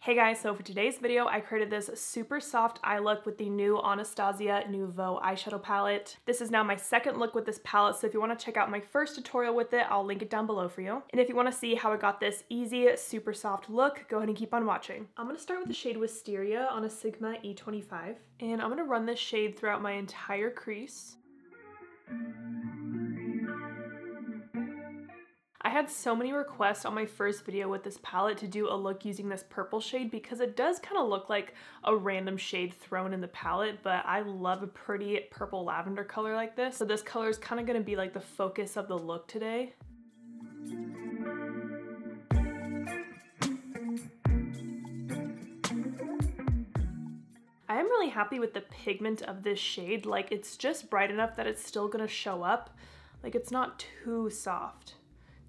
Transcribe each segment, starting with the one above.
Hey guys, so for today's video, I created this super soft eye look with the new Anastasia Nouveau Eyeshadow palette. This is now my second look with this palette, so if you want to check out my first tutorial with it, I'll link it down below for you. And if you want to see how I got this easy, super soft look, go ahead and keep on watching. I'm going to start with the shade Wisteria on a Sigma E25, and I'm going to run this shade throughout my entire crease. I had so many requests on my first video with this palette to do a look using this purple shade because it does kind of look like a random shade thrown in the palette, but I love a pretty purple lavender color like this. So this color is kind of going to be like the focus of the look today. I am really happy with the pigment of this shade. Like, it's just bright enough that it's still going to show up. Like, it's not too soft.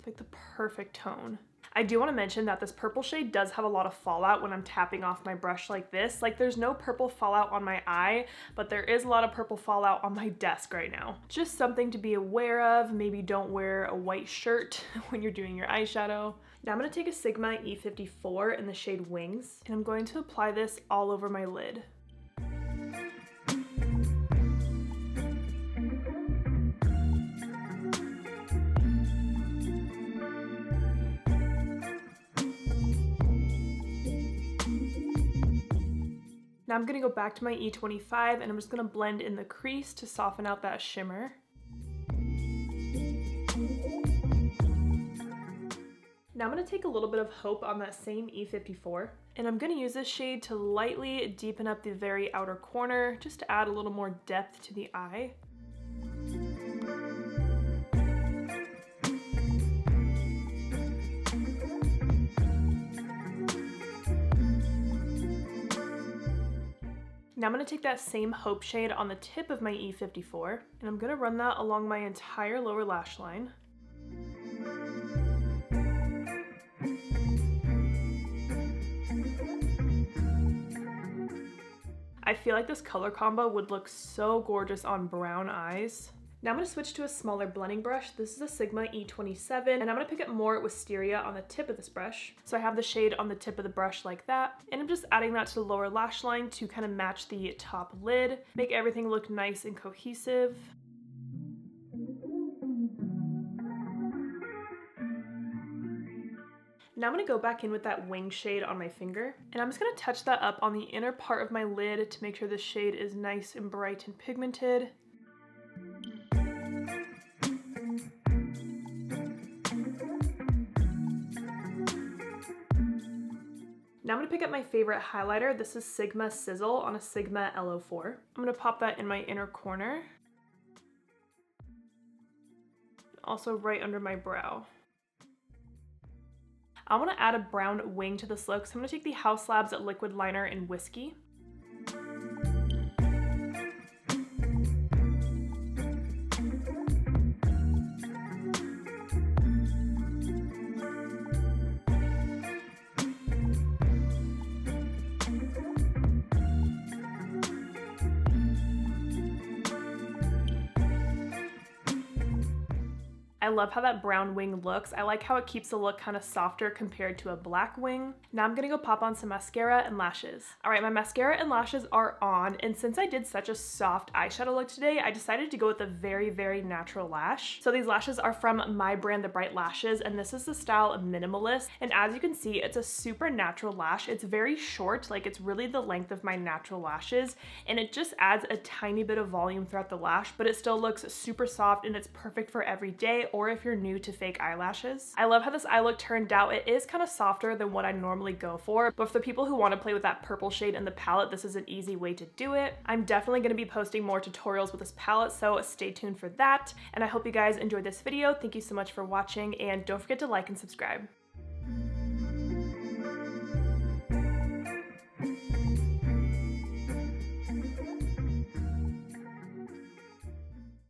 Like the perfect tone. I do want to mention that this purple shade does have a lot of fallout when I'm tapping off my brush like this. Like, there's no purple fallout on my eye, but there is a lot of purple fallout on my desk right now. Just something to be aware of. Maybe don't wear a white shirt when you're doing your eyeshadow. Now I'm going to take a Sigma E54 in the shade Wings, and I'm going to apply this all over my lid. Now I'm going to go back to my E25 and I'm just going to blend in the crease to soften out that shimmer. Now I'm going to take a little bit of Hope on that same E54, and I'm going to use this shade to lightly deepen up the very outer corner just to add a little more depth to the eye. Now I'm going to take that same Hope shade on the tip of my E54, and I'm going to run that along my entire lower lash line. I feel like this color combo would look so gorgeous on brown eyes. Now I'm going to switch to a smaller blending brush. This is a Sigma E27, and I'm going to pick up more Wisteria on the tip of this brush. So I have the shade on the tip of the brush like that, and I'm just adding that to the lower lash line to kind of match the top lid, make everything look nice and cohesive. Now I'm going to go back in with that Wing shade on my finger, and I'm just going to touch that up on the inner part of my lid to make sure the shade is nice and bright and pigmented. Now I'm going to pick up my favorite highlighter. This is Sigma Sizzle on a Sigma L04. I'm going to pop that in my inner corner. Also right under my brow. I want to add a brown wing to this look, so I'm going to take the Haus Labs liquid liner in Whiskey. I love how that brown wing looks. I like how it keeps the look kind of softer compared to a black wing. Now I'm gonna go pop on some mascara and lashes. All right, my mascara and lashes are on, and since I did such a soft eyeshadow look today, I decided to go with a very, very natural lash. So these lashes are from my brand, The Bright Lashes, and this is the style Minimalist. And as you can see, it's a super natural lash. It's very short, like it's really the length of my natural lashes, and it just adds a tiny bit of volume throughout the lash, but it still looks super soft, and it's perfect for every day or if you're new to fake eyelashes. I love how this eye look turned out. It is kind of softer than what I normally go for, but for the people who want to play with that purple shade in the palette, this is an easy way to do it. I'm definitely going to be posting more tutorials with this palette, so stay tuned for that. And I hope you guys enjoyed this video. Thank you so much for watching, and don't forget to like and subscribe.